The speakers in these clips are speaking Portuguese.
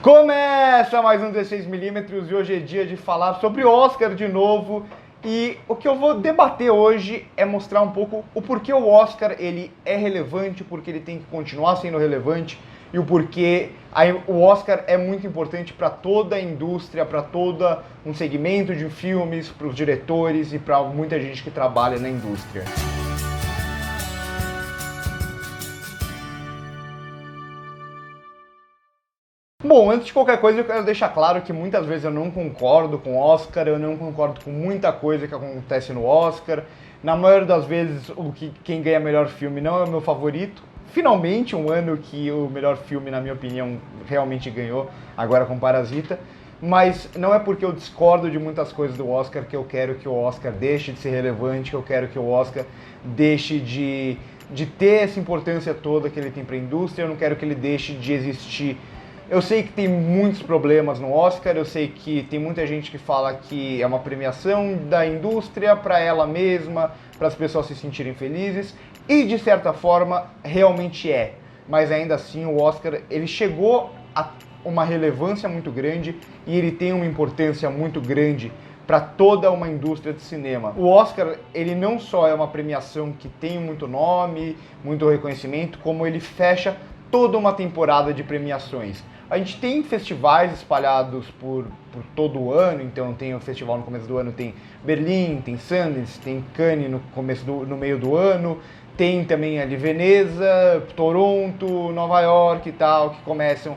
Começa mais um 16mm e hoje é dia de falar sobre Oscar de novo. E o que eu vou debater hoje é mostrar um pouco o porquê o Oscar ele é relevante, porque ele tem que continuar sendo relevante e o porquê o Oscar é muito importante para toda a indústria, para todo um segmento de filmes, para os diretores e para muita gente que trabalha na indústria. Bom, antes de qualquer coisa eu quero deixar claro que muitas vezes eu não concordo com o Oscar, eu não concordo com muita coisa que acontece no Oscar. Na maioria das vezes, quem ganha melhor filme não é o meu favorito. Finalmente, um ano que o melhor filme, na minha opinião, realmente ganhou, agora com Parasita. Mas não é porque eu discordo de muitas coisas do Oscar que eu quero que o Oscar deixe de ser relevante, que eu quero que o Oscar deixe de ter essa importância toda que ele tem para a indústria, eu não quero que ele deixe de existir. Eu sei que tem muitos problemas no Oscar, eu sei que tem muita gente que fala que é uma premiação da indústria para ela mesma, para as pessoas se sentirem felizes, e de certa forma realmente é. Mas ainda assim o Oscar ele chegou a uma relevância muito grande e ele tem uma importância muito grande para toda uma indústria de cinema. O Oscar, ele não só é uma premiação que tem muito nome, muito reconhecimento, como ele fecha toda uma temporada de premiações. A gente tem festivais espalhados por todo o ano, então tem o festival no começo do ano, tem Berlim, tem Sundance, tem Cannes no meio do ano, tem também ali Veneza, Toronto, Nova York e tal, que começam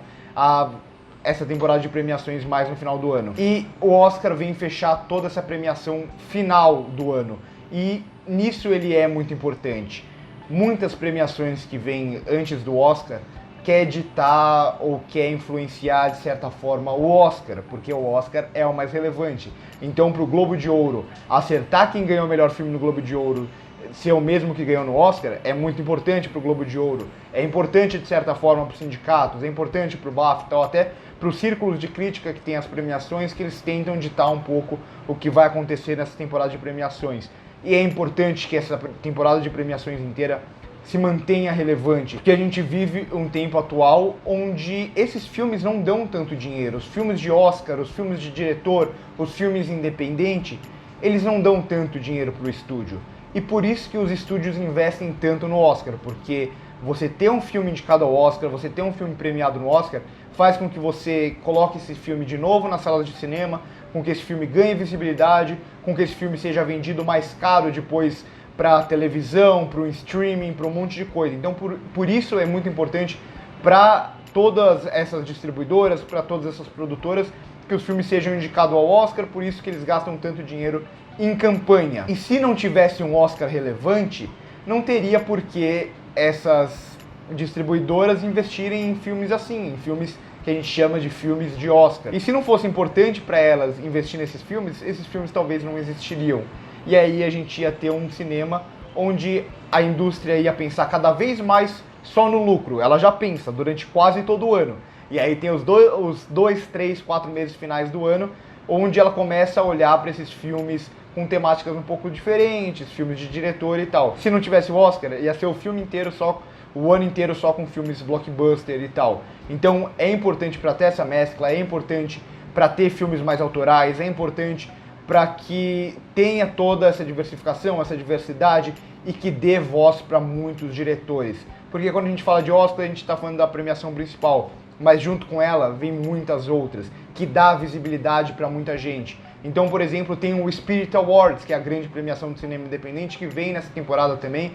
essa temporada de premiações mais no final do ano. E o Oscar vem fechar toda essa premiação final do ano, e nisso ele é muito importante. Muitas premiações que vêm antes do Oscar quer ditar ou quer influenciar de certa forma o Oscar, porque o Oscar é o mais relevante. Então, para o Globo de Ouro, acertar quem ganhou o melhor filme no Globo de Ouro ser o mesmo que ganhou no Oscar é muito importante para o Globo de Ouro. É importante de certa forma para os sindicatos, é importante para o BAFTA, ou até para os círculos de crítica que tem as premiações, que eles tentam ditar um pouco o que vai acontecer nessa temporada de premiações. E é importante que essa temporada de premiações inteira se mantenha relevante, porque a gente vive um tempo atual onde esses filmes não dão tanto dinheiro. Os filmes de Oscar, os filmes de diretor, os filmes independentes, eles não dão tanto dinheiro para o estúdio. E por isso que os estúdios investem tanto no Oscar, porque você ter um filme indicado ao Oscar, você ter um filme premiado no Oscar, faz com que você coloque esse filme de novo na sala de cinema, com que esse filme ganhe visibilidade, com que esse filme seja vendido mais caro depois para televisão, para o streaming, para um monte de coisa. Então, por isso é muito importante para todas essas distribuidoras, para todas essas produtoras, que os filmes sejam indicados ao Oscar, por isso que eles gastam tanto dinheiro em campanha. E se não tivesse um Oscar relevante, não teria por que essas distribuidoras investirem em filmes assim, em filmes que a gente chama de filmes de Oscar. E se não fosse importante para elas investir nesses filmes, esses filmes talvez não existiriam. E aí a gente ia ter um cinema onde a indústria ia pensar cada vez mais só no lucro. Ela já pensa durante quase todo o ano. E aí tem os 2, 3, 4 meses finais do ano, onde ela começa a olhar para esses filmes com temáticas um pouco diferentes, filmes de diretor e tal. Se não tivesse o Oscar, ia ser o ano inteiro só com filmes blockbuster e tal. Então é importante para ter essa mescla, é importante para ter filmes mais autorais, é importante para que tenha toda essa diversificação, essa diversidade e que dê voz para muitos diretores. Porque quando a gente fala de Oscar, a gente está falando da premiação principal, mas junto com ela vem muitas outras, que dá visibilidade para muita gente. Então, por exemplo, tem o Spirit Awards, que é a grande premiação do cinema independente, que vem nessa temporada também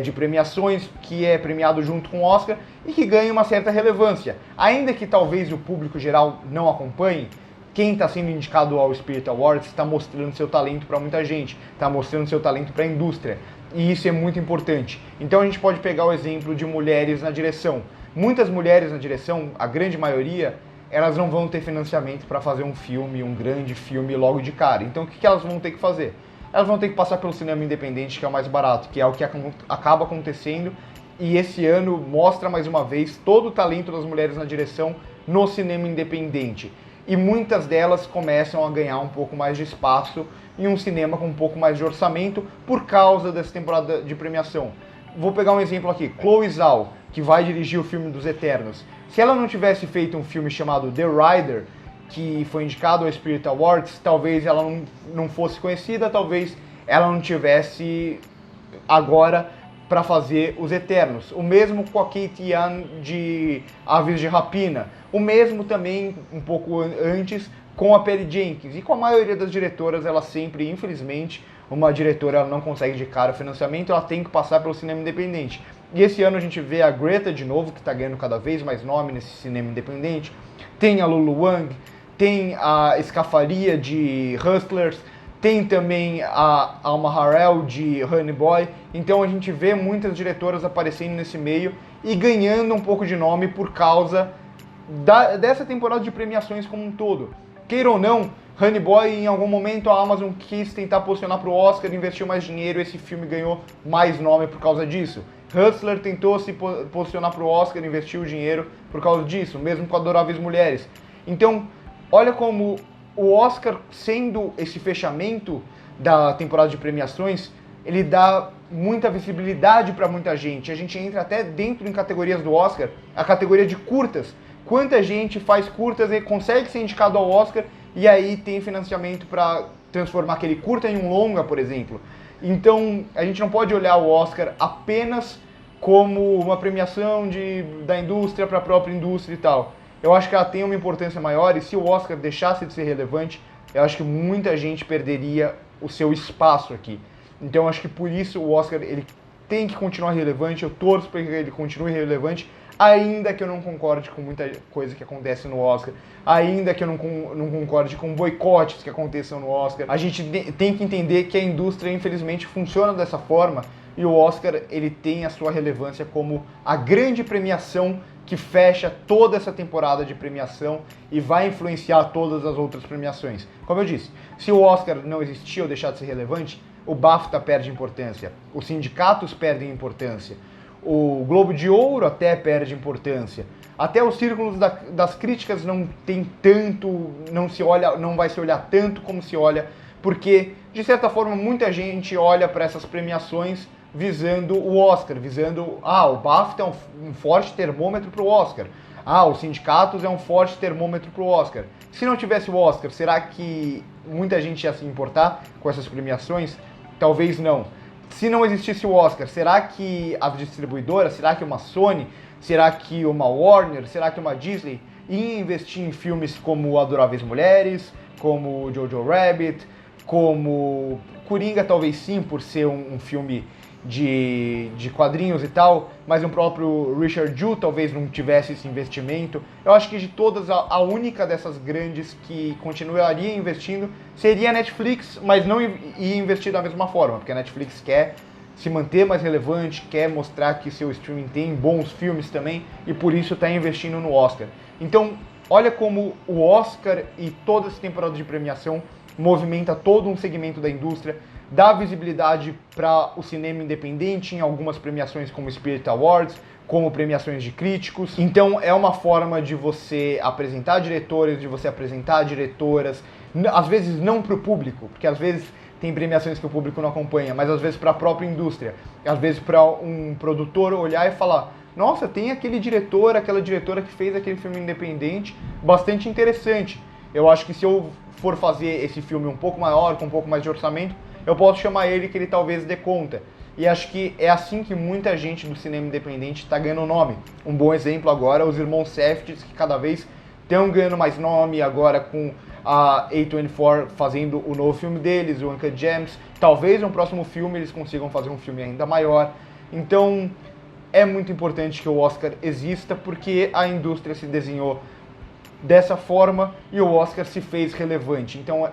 de premiações, que é premiado junto com o Oscar e que ganha uma certa relevância. Ainda que talvez o público geral não acompanhe, quem está sendo indicado ao Spirit Awards está mostrando seu talento para muita gente, está mostrando seu talento para a indústria, e isso é muito importante. Então a gente pode pegar o exemplo de mulheres na direção. Muitas mulheres na direção, a grande maioria, elas não vão ter financiamento para fazer um filme, um grande filme logo de cara. Então o que elas vão ter que fazer? Elas vão ter que passar pelo cinema independente, que é o mais barato, que é o que acaba acontecendo, e esse ano mostra mais uma vez todo o talento das mulheres na direção no cinema independente. E muitas delas começam a ganhar um pouco mais de espaço em um cinema com um pouco mais de orçamento por causa dessa temporada de premiação. vou pegar um exemplo aqui, Chloe Zhao, que vai dirigir o filme dos Eternos. Se ela não tivesse feito um filme chamado The Rider, que foi indicado ao Spirit Awards, talvez ela não fosse conhecida, talvez ela não tivesse agora para fazer Os Eternos. O mesmo com a Kate Yan de Aves de Rapina. O mesmo também, um pouco antes, com a Patty Jenkins. E com a maioria das diretoras, ela sempre, infelizmente, uma diretora ela não consegue de cara o financiamento, ela tem que passar pelo cinema independente. E esse ano a gente vê a Greta de novo, que está ganhando cada vez mais nome nesse cinema independente. Tem a Lulu Wang, tem a Escafaria de Hustlers, tem também a Alma Harrell de Honey Boy. Então a gente vê muitas diretoras aparecendo nesse meio e ganhando um pouco de nome por causa dessa temporada de premiações como um todo. Queira ou não, Honey Boy, em algum momento a Amazon quis tentar posicionar para o Oscar, investiu mais dinheiro, esse filme ganhou mais nome por causa disso. Hustler tentou se posicionar para o Oscar, investiu dinheiro por causa disso, mesmo com Adoráveis Mulheres. Então, olha como o Oscar, sendo esse fechamento da temporada de premiações, ele dá muita visibilidade para muita gente. A gente entra até dentro em categorias do Oscar, a categoria de curtas. Quanta gente faz curtas e consegue ser indicado ao Oscar e aí tem financiamento para transformar aquele curta em um longa, por exemplo. Então, a gente não pode olhar o Oscar apenas como uma premiação da indústria para a própria indústria e tal. Eu acho que ela tem uma importância maior e se o Oscar deixasse de ser relevante, eu acho que muita gente perderia o seu espaço aqui. Então, eu acho que por isso o Oscar ele tem que continuar relevante, eu torço para que ele continue relevante, ainda que eu não concorde com muita coisa que acontece no Oscar, ainda que eu não concorde com boicotes que aconteçam no Oscar. A gente tem que entender que a indústria, infelizmente, funciona dessa forma e o Oscar ele tem a sua relevância como a grande premiação que fecha toda essa temporada de premiação e vai influenciar todas as outras premiações. Como eu disse, se o Oscar não existir ou deixar de ser relevante, o BAFTA perde importância, os sindicatos perdem importância, o Globo de Ouro até perde importância. Até os círculos das críticas não tem tanto, não vai se olhar tanto como se olha, porque, de certa forma, muita gente olha para essas premiações visando o Oscar, visando, o BAFTA é um forte termômetro para o Oscar. Os sindicatos é um forte termômetro para o Oscar. Se não tivesse o Oscar, será que muita gente ia se importar com essas premiações? Talvez não. Se não existisse o Oscar, será que as distribuidoras, será que uma Sony, será que uma Warner, será que uma Disney ia investir em filmes como Adoráveis Mulheres, como Jojo Rabbit, como Coringa talvez sim, por ser um filme de quadrinhos e tal, mas o próprio Richard Jewell talvez não tivesse esse investimento. Eu acho que de todas, a única dessas grandes que continuaria investindo seria a Netflix, mas não ia investir da mesma forma, porque a Netflix quer se manter mais relevante, quer mostrar que seu streaming tem bons filmes também, e por isso está investindo no Oscar. Então, olha como o Oscar e toda essa temporada de premiação movimenta todo um segmento da indústria, dá visibilidade para o cinema independente em algumas premiações como Spirit Awards, como premiações de críticos. Então é uma forma de você apresentar diretores, de você apresentar diretoras, às vezes não para o público, porque às vezes tem premiações que o público não acompanha, mas às vezes para a própria indústria, às vezes para um produtor olhar e falar: nossa, tem aquele diretor, aquela diretora que fez aquele filme independente, bastante interessante. Eu acho que se eu for fazer esse filme um pouco maior, com um pouco mais de orçamento, eu posso chamar ele que ele talvez dê conta. E acho que é assim que muita gente do cinema independente está ganhando nome. Um bom exemplo agora, os irmãos Safdie, que cada vez estão ganhando mais nome, agora com a A24 fazendo o novo filme deles, o Uncut Gems. Talvez no próximo filme eles consigam fazer um filme ainda maior. Então é muito importante que o Oscar exista, porque a indústria se desenhou dessa forma e o Oscar se fez relevante. Então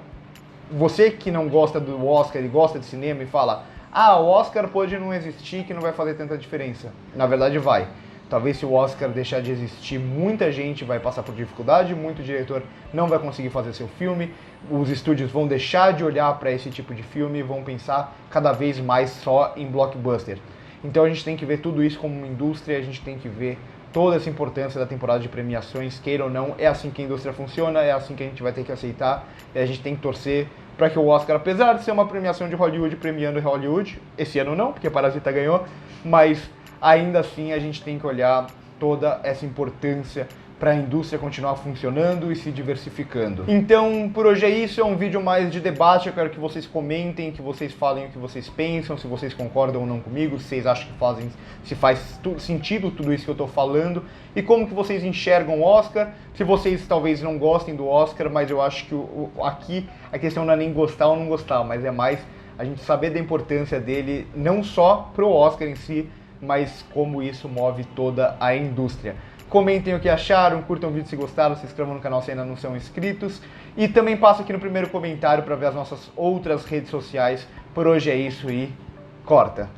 você que não gosta do Oscar e gosta de cinema e fala: o Oscar pode não existir, que não vai fazer tanta diferença. Na verdade vai. Talvez se o Oscar deixar de existir, muita gente vai passar por dificuldade, muito diretor não vai conseguir fazer seu filme, os estúdios vão deixar de olhar para esse tipo de filme e vão pensar cada vez mais só em blockbuster. Então a gente tem que ver tudo isso como uma indústria, a gente tem que ver toda essa importância da temporada de premiações, queira ou não, é assim que a indústria funciona, é assim que a gente vai ter que aceitar, e a gente tem que torcer para que o Oscar, apesar de ser uma premiação de Hollywood premiando Hollywood, esse ano não, porque Parasita ganhou, mas ainda assim a gente tem que olhar toda essa importância para a indústria continuar funcionando e se diversificando. Então, por hoje é isso, é um vídeo mais de debate, eu quero que vocês comentem, que vocês falem o que vocês pensam, se vocês concordam ou não comigo, se vocês acham que se faz sentido tudo isso que eu estou falando, e como que vocês enxergam o Oscar, se vocês talvez não gostem do Oscar, mas eu acho que aqui a questão não é nem gostar ou não gostar, mas é mais a gente saber da importância dele, não só pro Oscar em si, mas como isso move toda a indústria. Comentem o que acharam, curtam o vídeo se gostaram, se inscrevam no canal se ainda não são inscritos. E também passa aqui no primeiro comentário para ver as nossas outras redes sociais. Por hoje é isso e corta!